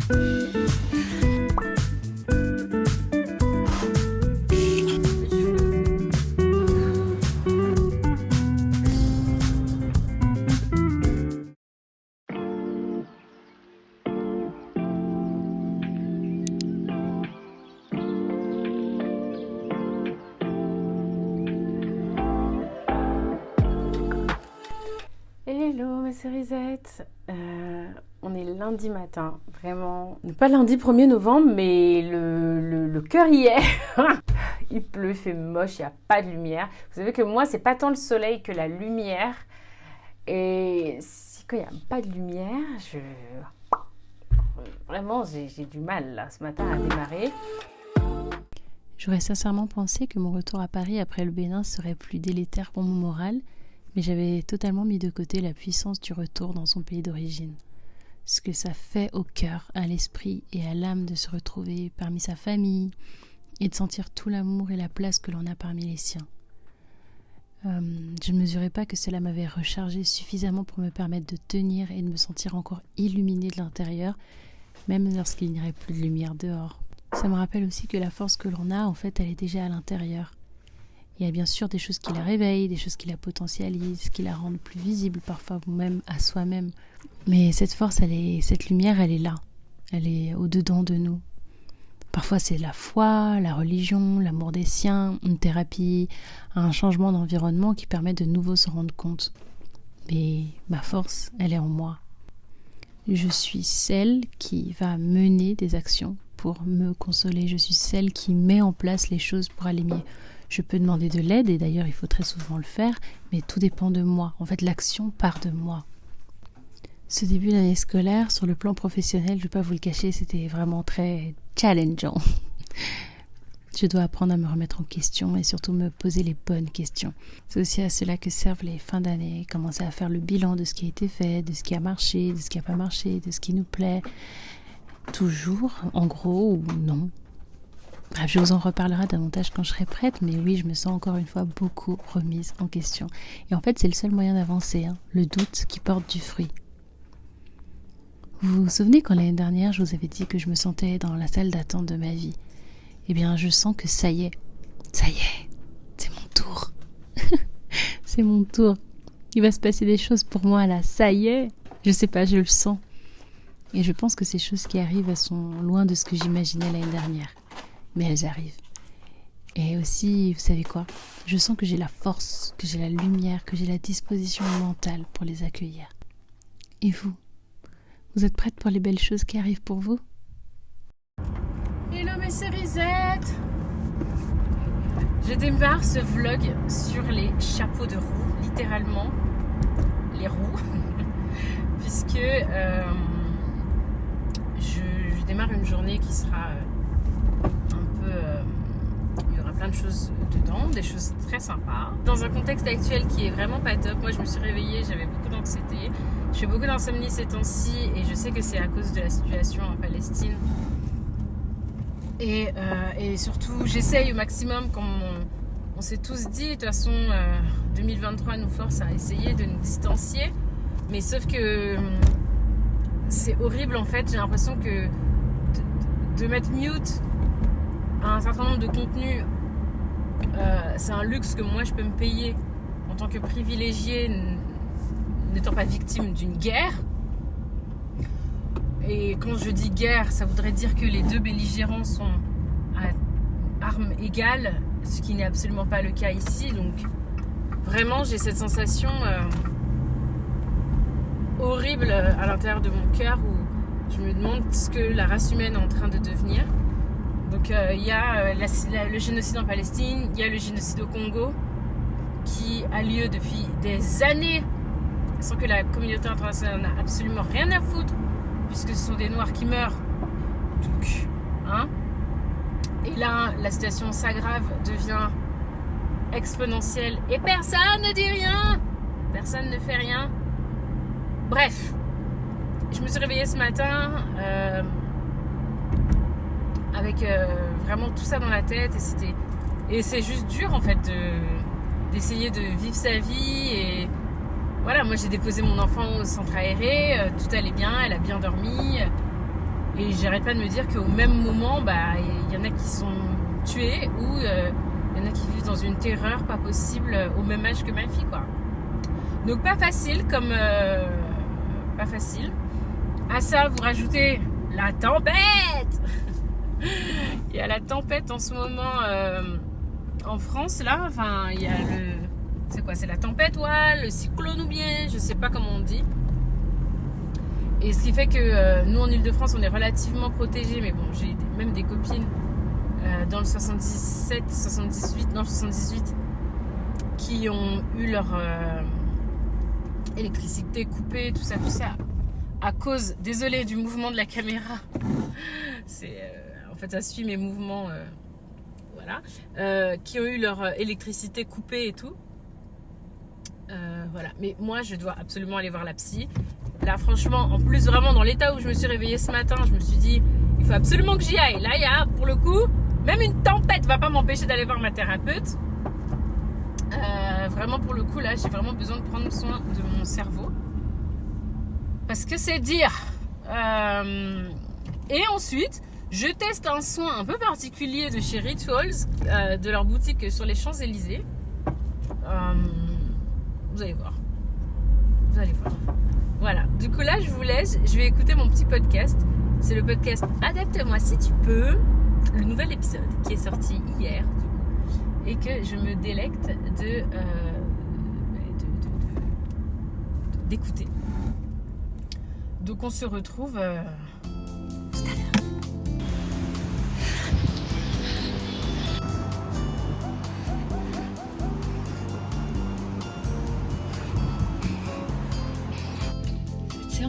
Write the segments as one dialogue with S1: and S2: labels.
S1: Hello mes cérisettes, on est lundi matin, vraiment, pas lundi 1er novembre, mais le cœur y est. Il pleut, il fait moche, il n'y a pas de lumière. Vous savez que moi, c'est pas tant le soleil que la lumière. Et si quand il n'y a pas de lumière, vraiment, j'ai du mal là, ce matin à démarrer.
S2: J'aurais sincèrement pensé que mon retour à Paris après le Bénin serait plus délétère pour mon moral, mais j'avais totalement mis de côté la puissance du retour dans son pays d'origine. Ce que ça fait au cœur, à l'esprit et à l'âme de se retrouver parmi sa famille et de sentir tout l'amour et la place que l'on a parmi les siens. Je ne mesurais pas que cela m'avait rechargé suffisamment pour me permettre de tenir et de me sentir encore illuminée de l'intérieur, même lorsqu'il n'y aurait plus de lumière dehors. Ça me rappelle aussi que la force que l'on a, en fait, elle est déjà à l'intérieur. Il y a bien sûr des choses qui la réveillent, des choses qui la potentialisent, qui la rendent plus visible parfois même à soi-même. Mais cette force, cette lumière, elle est là. Elle est au-dedans de nous. Parfois c'est la foi, la religion, l'amour des siens, une thérapie, un changement d'environnement qui permet de nouveau se rendre compte. Mais ma force, elle est en moi. Je suis celle qui va mener des actions pour me consoler. Je suis celle qui met en place les choses pour aller mieux. Je peux demander de l'aide, et d'ailleurs il faut très souvent le faire, mais tout dépend de moi. En fait, l'action part de moi. Ce début d'année scolaire, sur le plan professionnel, je ne vais pas vous le cacher, c'était vraiment très challengeant. Je dois apprendre à me remettre en question et surtout me poser les bonnes questions. C'est aussi à cela que servent les fins d'année, commencer à faire le bilan de ce qui a été fait, de ce qui a marché, de ce qui n'a pas marché, de ce qui nous plaît. Toujours, en gros, ou non. Bref, je vous en reparlerai davantage quand je serai prête, mais oui, je me sens encore une fois beaucoup remise en question. Et en fait, c'est le seul moyen d'avancer, le doute qui porte du fruit. Vous vous souvenez quand l'année dernière, je vous avais dit que je me sentais dans la salle d'attente de ma vie? Eh bien, je sens que ça y est, c'est mon tour. C'est mon tour. Il va se passer des choses pour moi là, ça y est. Je sais pas, je le sens. Et je pense que ces choses qui arrivent, elles sont loin de ce que j'imaginais l'année dernière. Mais elles arrivent. Et aussi, vous savez quoi? Je sens que j'ai la force, que j'ai la lumière, que j'ai la disposition mentale pour les accueillir. Et vous? Vous êtes prête pour les belles choses qui arrivent pour vous?
S1: Hello mes cérisettes! Je démarre ce vlog sur les chapeaux de roue, littéralement les roues, puisque je démarre une journée qui sera il y aura plein de choses dedans, des choses très sympas. Dans un contexte actuel qui est vraiment pas top, moi je me suis réveillée, j'avais beaucoup d'anxiété. Je fais beaucoup d'insomnie ces temps-ci et je sais que c'est à cause de la situation en Palestine. Et surtout, j'essaye au maximum, comme on s'est tous dit, de toute façon 2023 nous force à essayer de nous distancier. Mais sauf que c'est horrible en fait, j'ai l'impression que de mettre mute un certain nombre de contenus, c'est un luxe que moi je peux me payer en tant que privilégiée, n'étant pas victime d'une guerre. Et quand je dis guerre, ça voudrait dire que les deux belligérants sont à armes égales, ce qui n'est absolument pas le cas ici. Donc vraiment j'ai cette sensation horrible à l'intérieur de mon cœur où je me demande ce que la race humaine est en train de devenir. Donc il y a le génocide en Palestine, il y a le génocide au Congo qui a lieu depuis des années sans que la communauté internationale n'a absolument rien à foutre, puisque ce sont des Noirs qui meurent. Donc, et là, la situation s'aggrave, devient exponentielle et personne ne dit rien, personne ne fait rien. Bref, je me suis réveillée ce matin avec vraiment tout ça dans la tête et c'est juste dur en fait d'essayer de vivre sa vie. Et voilà, moi j'ai déposé mon enfant au centre aéré, tout allait bien, elle a bien dormi, Et j'arrête pas de me dire qu'au même moment, il y en a qui sont tués ou il y en a qui vivent dans une terreur pas possible au même âge que ma fille, quoi. Donc pas facile pas facile. À ça, vous rajoutez la tempête. Il y a la tempête en ce moment en France, là. Enfin, il y a c'est quoi? C'est la tempête, le cyclone ou bien, je sais pas comment on dit. Et ce qui fait que nous en Ile-de-France on est relativement protégés, mais bon, j'ai même des copines dans le 78 qui ont eu leur électricité coupée, tout ça, à cause, désolé du mouvement de la caméra, en fait ça suit mes mouvements, qui ont eu leur électricité coupée et tout. Voilà, mais moi je dois absolument aller voir la psy. Là franchement, en plus vraiment dans l'état où je me suis réveillée ce matin, je me suis dit il faut absolument que j'y aille. Là il y a pour le coup, même une tempête va pas m'empêcher d'aller voir ma thérapeute. Vraiment pour le coup là j'ai vraiment besoin de prendre soin de mon cerveau. Parce que c'est dire. Et ensuite, je teste un soin un peu particulier de chez Rituals, de leur boutique sur les Champs-Élysées. Vous allez voir. Voilà, du coup là je vous laisse, je vais écouter mon petit podcast. C'est le podcast Adapte-moi si tu peux, le nouvel épisode qui est sorti hier du coup, et que je me délecte d'écouter. Donc on se retrouve tout à l'heure.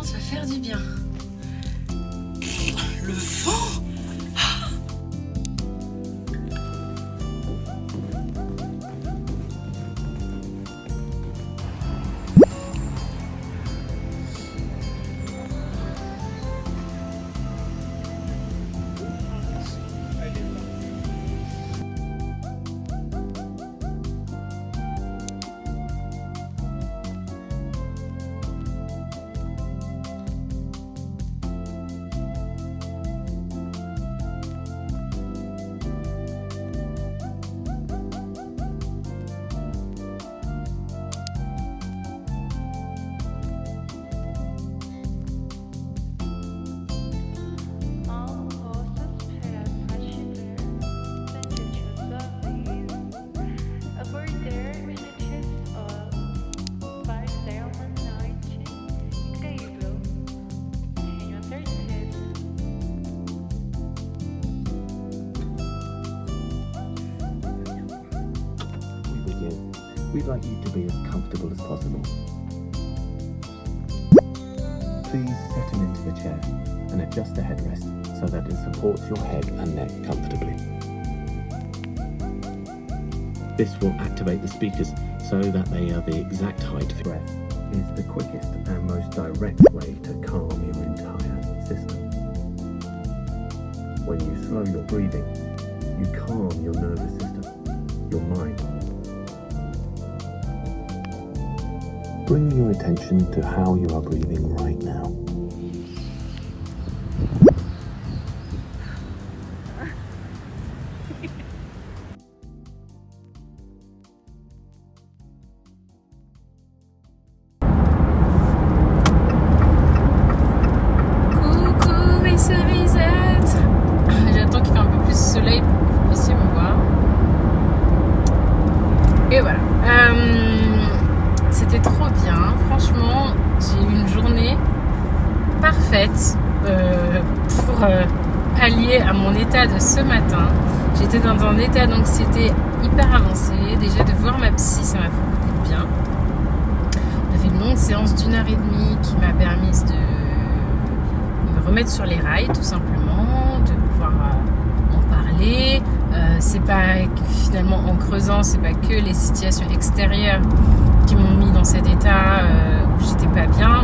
S1: Ça va faire du bien. Le vent.
S3: We'd like you to be as comfortable as possible. Please settle into the chair and adjust the headrest so that it supports your head and neck comfortably. This will activate the speakers so that they are the exact height. Breath is the quickest and most direct way to calm your entire system. When you slow your breathing, you calm your nervous system, your mind. Bring your attention to how you are breathing right now.
S1: Coucou mes cerisettes. J'attends qu'il fait un peu plus de soleil pour que vous puissiez me voir. Et voilà. C'était trop bien, franchement, j'ai eu une journée parfaite pour pallier à mon état de ce matin. J'étais dans un état d'anxiété hyper avancé. Déjà de voir ma psy, ça m'a fait beaucoup de bien. On a fait une longue séance d'1h30 qui m'a permis de me remettre sur les rails tout simplement, de pouvoir en parler. C'est pas finalement en creusant, c'est pas que les situations extérieures qui m'ont mis dans cet état où j'étais pas bien,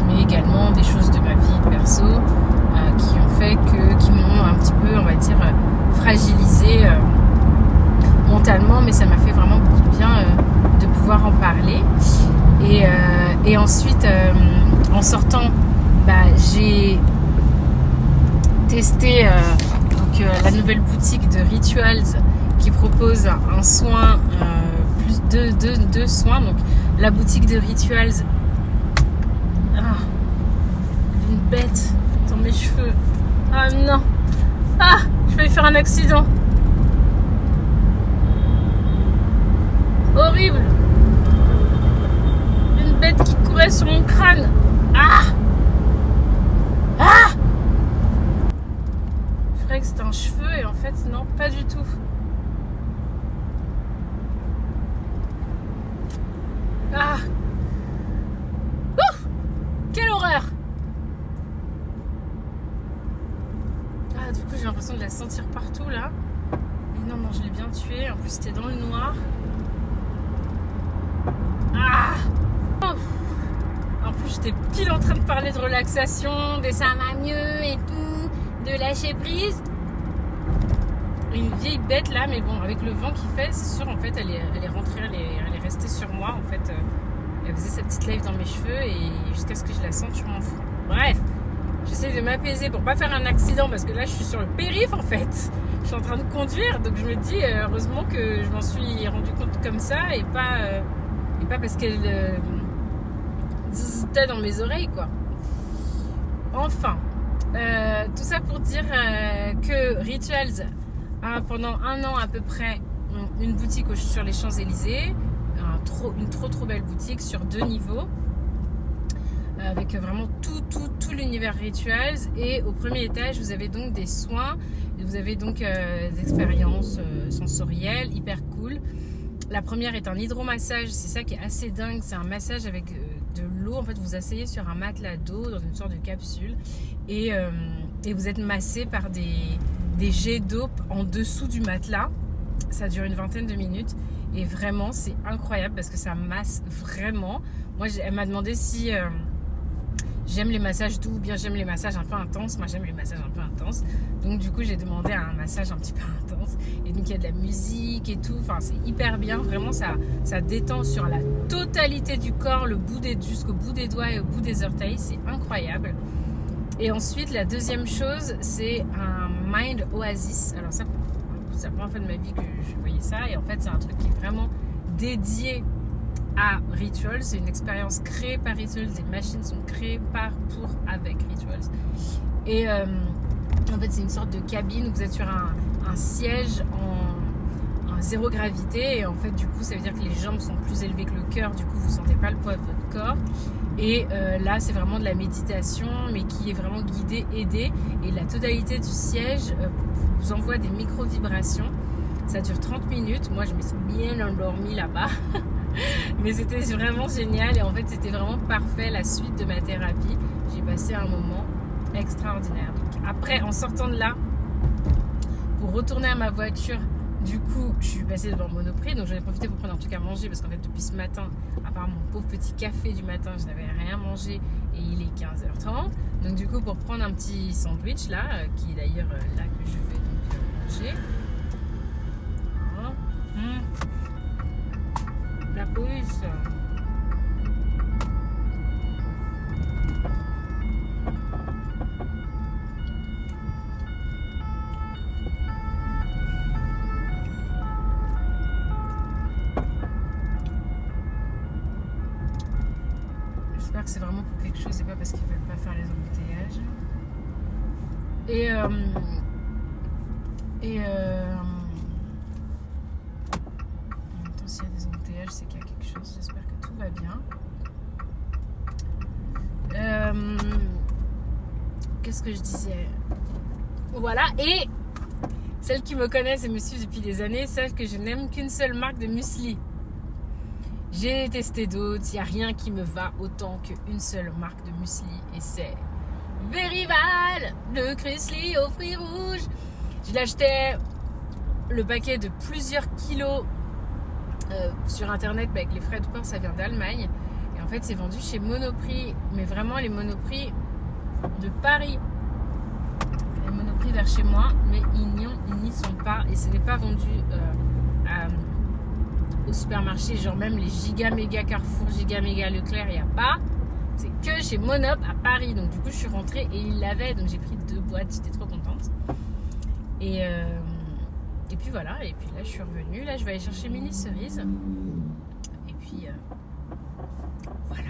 S1: mais également des choses de ma vie perso qui ont fait qui m'ont un petit peu, on va dire, fragilisée mentalement, mais ça m'a fait vraiment beaucoup de bien de pouvoir en parler. Et ensuite, en sortant, j'ai testé la nouvelle boutique de Rituals qui propose un soin, plus deux soins. Donc la boutique de Rituals, une bête dans mes cheveux. Ah non, je vais faire un accident. Horrible. Une bête qui courait sur mon crâne. Je croyais que c'était un cheveu et en fait non, pas du tout. Quelle horreur. Du coup j'ai l'impression de la sentir partout là. Mais non, je l'ai bien tuée. En plus c'était dans le noir. En plus j'étais pile en train de parler de relaxation, de ça va mieux et tout, de lâcher prise. Une vieille bête là, mais bon, avec le vent qu'il fait, c'est sûr en fait elle est rentrée, elle est restée sur moi en fait. Elle faisait sa petite live dans mes cheveux et jusqu'à ce que je la sente sur mon front. Bref, j'essaie de m'apaiser pour pas faire un accident parce que là je suis sur le périph' en fait. Je suis en train de conduire, donc je me dis heureusement que je m'en suis rendu compte comme ça et pas parce qu'elle zzztait dans mes oreilles quoi. Enfin, tout ça pour dire que Rituals a pendant 1 an à peu près une boutique sur les Champs-Élysées, une trop belle boutique sur 2 niveaux avec vraiment tout l'univers Rituals. Et au premier étage vous avez donc des soins, vous avez donc des expériences sensorielles hyper cool. La première est un hydromassage, c'est ça qui est assez dingue, c'est un massage avec de l'eau. En fait vous asseyez sur un matelas d'eau dans une sorte de capsule et vous êtes massé par des jets d'eau en dessous du matelas. Ça dure une 20aine de minutes et vraiment c'est incroyable parce que ça masse vraiment. Moi elle m'a demandé si j'aime les massages doux ou bien j'aime les massages un peu intenses. Moi j'aime les massages un peu intenses, donc du coup j'ai demandé un massage un petit peu intense et donc il y a de la musique et tout. Enfin c'est hyper bien, vraiment ça détend sur la totalité du corps, jusqu'au bout des doigts et au bout des orteils, c'est incroyable. Et ensuite la deuxième chose c'est un Mind Oasis. Alors ça c'est la première fois de ma vie que je voyais ça et en fait c'est un truc qui est vraiment dédié à Rituals. C'est une expérience créée par Rituals, les machines sont créées avec Rituals et en fait c'est une sorte de cabine où vous êtes sur un siège en zéro gravité et en fait du coup ça veut dire que les jambes sont plus élevées que le cœur, du coup vous sentez pas le poids de votre corps et là c'est vraiment de la méditation mais qui est vraiment guidée, aidée, et la totalité du siège vous envoie des micro-vibrations. Ça dure 30 minutes, moi je me suis bien endormie là-bas mais c'était vraiment génial et en fait c'était vraiment parfait, la suite de ma thérapie. J'ai passé un moment extraordinaire. Donc, après en sortant de là pour retourner à ma voiture, du coup je suis passée devant Monoprix, donc j'en ai profité pour prendre un truc à manger parce qu'en fait depuis ce matin, à part mon pauvre petit café du matin, je n'avais rien mangé et il est 15h30, donc du coup pour prendre un petit sandwich là, qui est d'ailleurs là que je vais donc manger. La police. J'espère que c'est vraiment pour quelque chose et pas parce qu'ils veulent pas faire les embouteillages. En même temps, s'il y a des embouteillages, c'est qu'il y a quelque chose. J'espère que tout va bien. Qu'est-ce que je disais? Voilà, et celles qui me connaissent et me suivent depuis des années savent que je n'aime qu'une seule marque de muesli. J'ai testé d'autres, il n'y a rien qui me va autant qu'une seule marque de muesli et c'est Verival de Chrisley aux fruits rouges. Je l'achetais le paquet de plusieurs kilos sur internet, mais avec les frais de port ça vient d'Allemagne et en fait c'est vendu chez Monoprix, mais vraiment les Monoprix de Paris, les Monoprix vers chez moi, mais ils n'y sont pas et ce n'est pas vendu au supermarché, genre même les giga méga Carrefour, giga méga Leclerc, il n'y a pas. C'est que chez Monop à Paris. Donc du coup je suis rentrée et ils l'avaient. Donc j'ai pris 2 boîtes, j'étais trop contente. Et puis voilà, et puis là je suis revenue. Là je vais aller chercher Mini Cerise. Et puis voilà.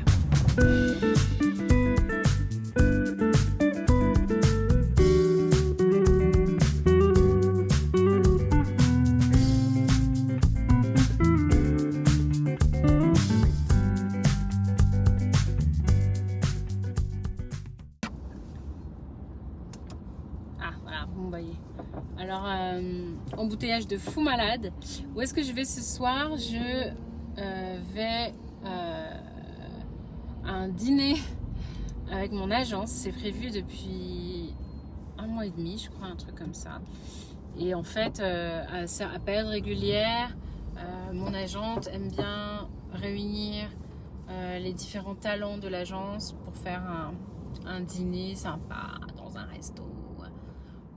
S1: Vous me voyez. Alors, embouteillage de fou malade. Où est-ce que je vais ce soir? Je vais à un dîner avec mon agence. C'est prévu depuis 1 mois et demi, je crois, un truc comme ça. Et en fait, à période régulière, mon agente aime bien réunir les différents talents de l'agence pour faire un dîner sympa dans un resto.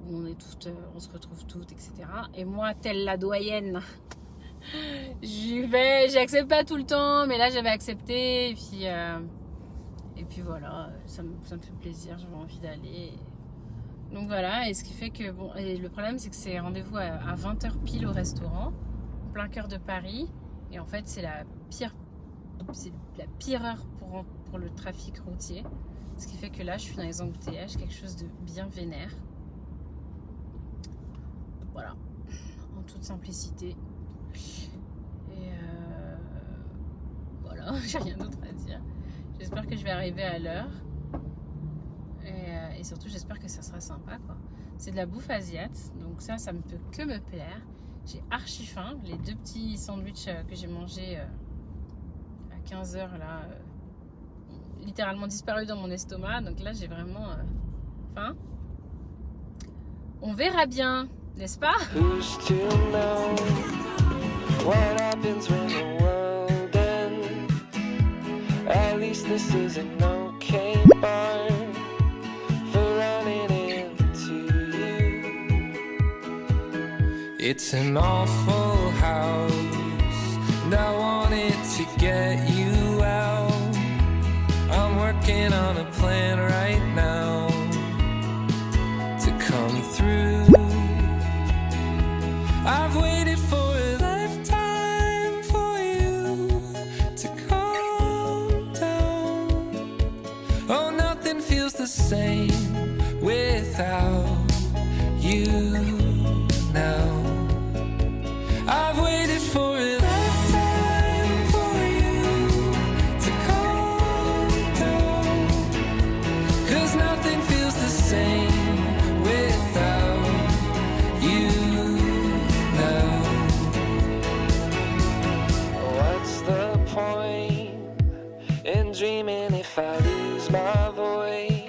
S1: On se retrouve toutes, etc. Et moi, telle la doyenne, j'accepte pas tout le temps, mais là j'avais accepté, et puis voilà, ça me fait plaisir, j'avais envie d'aller. Donc voilà, et ce qui fait que, bon, et le problème c'est que c'est rendez-vous à 20h pile au restaurant, en plein cœur de Paris, et en fait c'est la pire heure pour le trafic routier, ce qui fait que là je suis dans les embouteillages, quelque chose de bien vénère. Voilà, en toute simplicité. Et voilà, j'ai rien d'autre à dire. J'espère que je vais arriver à l'heure. Et surtout, j'espère que ça sera sympa, quoi. C'est de la bouffe asiate, donc ça ne peut que me plaire. J'ai archi faim. Les 2 petits sandwichs que j'ai mangés à 15h, là, littéralement disparu dans mon estomac. Donc là, j'ai vraiment faim. On verra bien. N'est-ce pas?
S4: Who's to know what happens when the world ends? At least this is an okay barn for running into you. It's an awful house, and I wanted to get you out. I'm working on a plan right now to come through. I've waited for a lifetime for you to calm down. Oh, nothing feels the same without you now. I've waited for a lifetime for you to calm down. 'Cause nothing feels the same without you. What's the point in dreaming